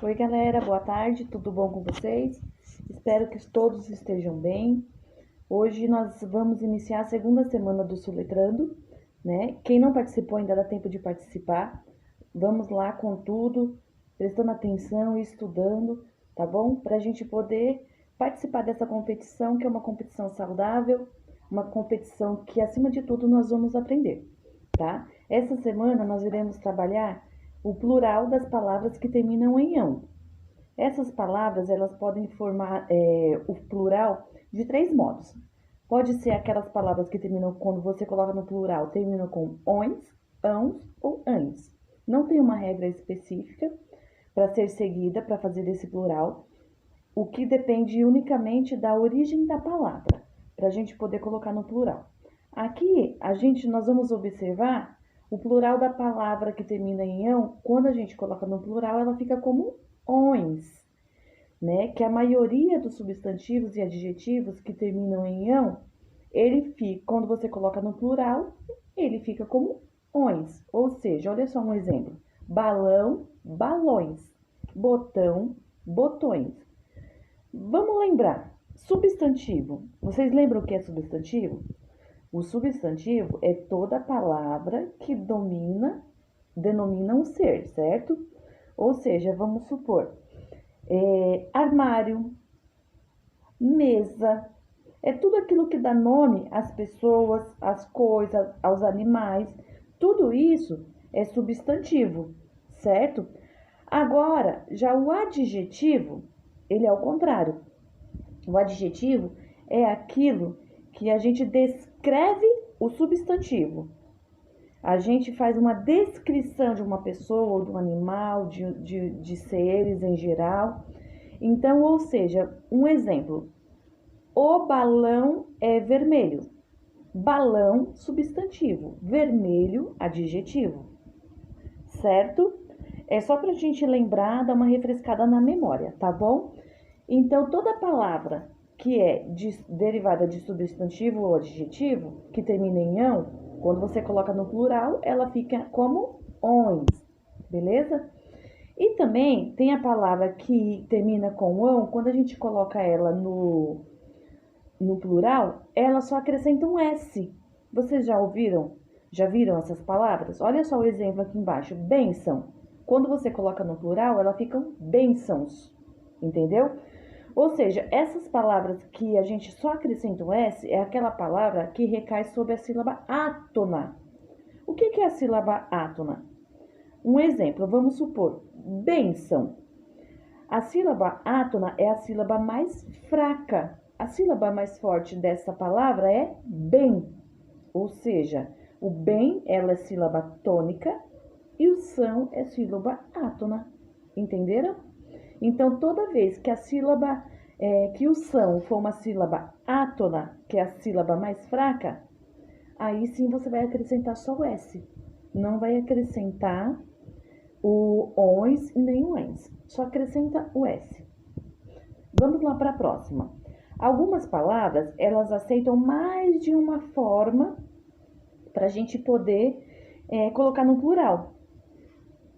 Oi, galera, boa tarde, tudo bom com vocês? Espero que todos estejam bem. Hoje nós vamos iniciar a segunda semana do Soletrando, né? Quem não participou ainda dá tempo de participar. Vamos lá com tudo, prestando atenção e estudando, tá bom? Para a gente poder participar dessa competição, que é uma competição saudável, uma competição que, acima de tudo, nós vamos aprender, tá? Essa semana nós iremos trabalhar o plural das palavras que terminam em ão. Essas palavras, elas podem formar o plural de três modos. Pode ser aquelas palavras que terminam, quando você coloca no plural, terminam com ons, ãos ou ães. Não tem uma regra específica para ser seguida para fazer esse plural, o que depende unicamente da origem da palavra, para a gente poder colocar no plural. Aqui, nós vamos observar o plural da palavra que termina em ão. Quando a gente coloca no plural, ela fica como ons, né? Que a maioria dos substantivos e adjetivos que terminam em ão, quando você coloca no plural, ele fica como ons. Ou seja, olha só um exemplo: balão, balões, botão, botões. Vamos lembrar, substantivo. Vocês lembram o que é substantivo? O substantivo é toda palavra que denomina um ser, certo? Ou seja, vamos supor, armário, mesa, é tudo aquilo que dá nome às pessoas, às coisas, aos animais. Tudo isso é substantivo, certo? Agora, já o adjetivo, ele é o contrário. O adjetivo é aquilo que a gente descreve o substantivo. A gente faz uma descrição de uma pessoa ou de um animal, de seres em geral. Então, ou seja, um exemplo: o balão é vermelho. Balão, substantivo. Vermelho, adjetivo. Certo? É só para a gente lembrar, dar uma refrescada na memória, tá bom? Então, toda palavra que é derivada de substantivo ou adjetivo, que termina em ão, quando você coloca no plural, ela fica como ons, beleza? E também tem a palavra que termina com ão, quando a gente coloca ela no plural, ela só acrescenta um S. Vocês já ouviram? Já viram essas palavras? Olha só o exemplo aqui embaixo: bênção. Quando você coloca no plural, ela ficam bênçãos, entendeu? Ou seja, essas palavras que a gente só acrescenta um S é aquela palavra que recai sobre a sílaba átona. O que é a sílaba átona? Um exemplo, vamos supor, bênção. A sílaba átona é a sílaba mais fraca. A sílaba mais forte dessa palavra é bem. Ou seja, o bem, ela é sílaba tônica e o são é sílaba átona. Entenderam? Então, toda vez que a sílaba, que o são for uma sílaba átona, que é a sílaba mais fraca, aí sim você vai acrescentar só o S. Não vai acrescentar o ons e nem o ens. Só acrescenta o S. Vamos lá para a próxima. Algumas palavras, elas aceitam mais de uma forma para a gente poder colocar no plural.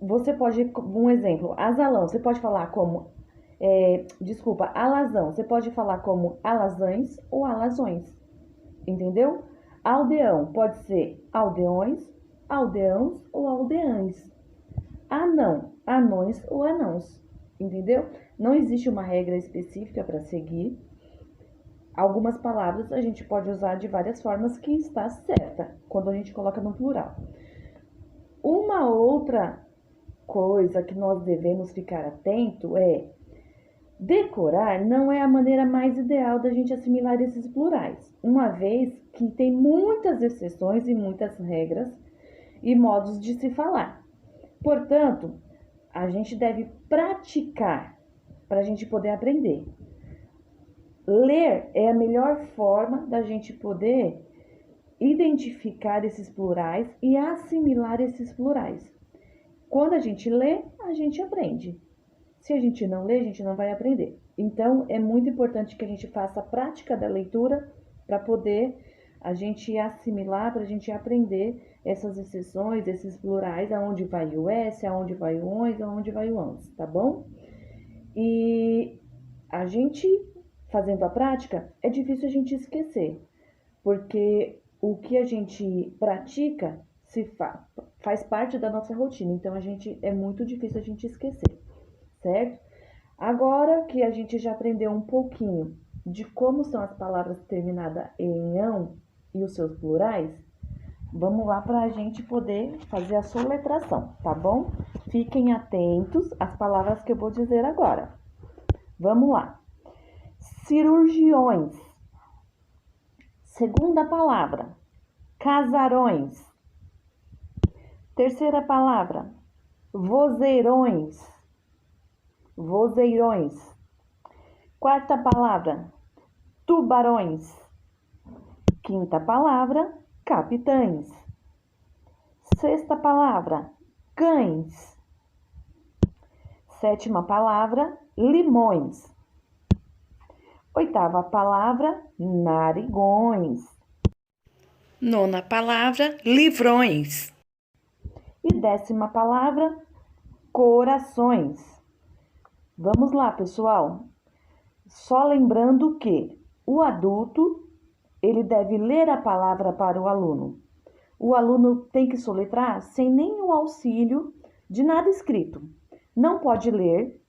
Você pode, um exemplo, azalão, você pode falar como, alazão, você pode falar como alazães ou alazões, entendeu? Aldeão, pode ser aldeões, aldeãos ou aldeães. Anão, anões ou anãos, entendeu? Não existe uma regra específica para seguir. Algumas palavras a gente pode usar de várias formas que está certa quando a gente coloca no plural. Uma outra coisa que nós devemos ficar atento é: decorar não é a maneira mais ideal da gente assimilar esses plurais, uma vez que tem muitas exceções e muitas regras e modos de se falar. Portanto, a gente deve praticar para a gente poder aprender. Ler é a melhor forma da gente poder identificar esses plurais e assimilar esses plurais. Quando a gente lê, a gente aprende. Se a gente não lê, a gente não vai aprender. Então, é muito importante que a gente faça a prática da leitura para poder a gente assimilar, para a gente aprender essas exceções, esses plurais, aonde vai o S, aonde vai o ons, aonde vai o ans, tá bom? E a gente, fazendo a prática, é difícil a gente esquecer, porque o que a gente pratica faz parte da nossa rotina, então é muito difícil a gente esquecer, certo? Agora que a gente já aprendeu um pouquinho de como são as palavras terminadas em ão e os seus plurais, vamos lá para a gente poder fazer a soletração, tá bom? Fiquem atentos às palavras que eu vou dizer agora. Vamos lá. Cirurgiões. Segunda palavra, casarões. Terceira palavra, vozeirões. Vozeirões. Quarta palavra, tubarões. Quinta palavra, capitães. Sexta palavra, cães. Sétima palavra, limões. Oitava palavra, narigões. Nona palavra, livrões. E décima palavra, corações. Vamos lá, pessoal. Só lembrando que o adulto, ele deve ler a palavra para o aluno. O aluno tem que soletrar sem nenhum auxílio de nada escrito. Não pode ler.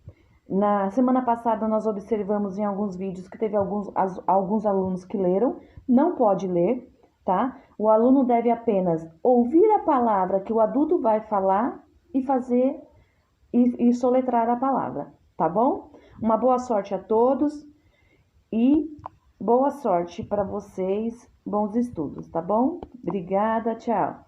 Na semana passada nós observamos em alguns vídeos que teve alguns alunos que leram. Não pode ler, tá? O aluno deve apenas ouvir a palavra que o adulto vai falar e fazer e soletrar a palavra, tá bom? Uma boa sorte a todos e boa sorte para vocês, bons estudos, tá bom? Obrigada, tchau.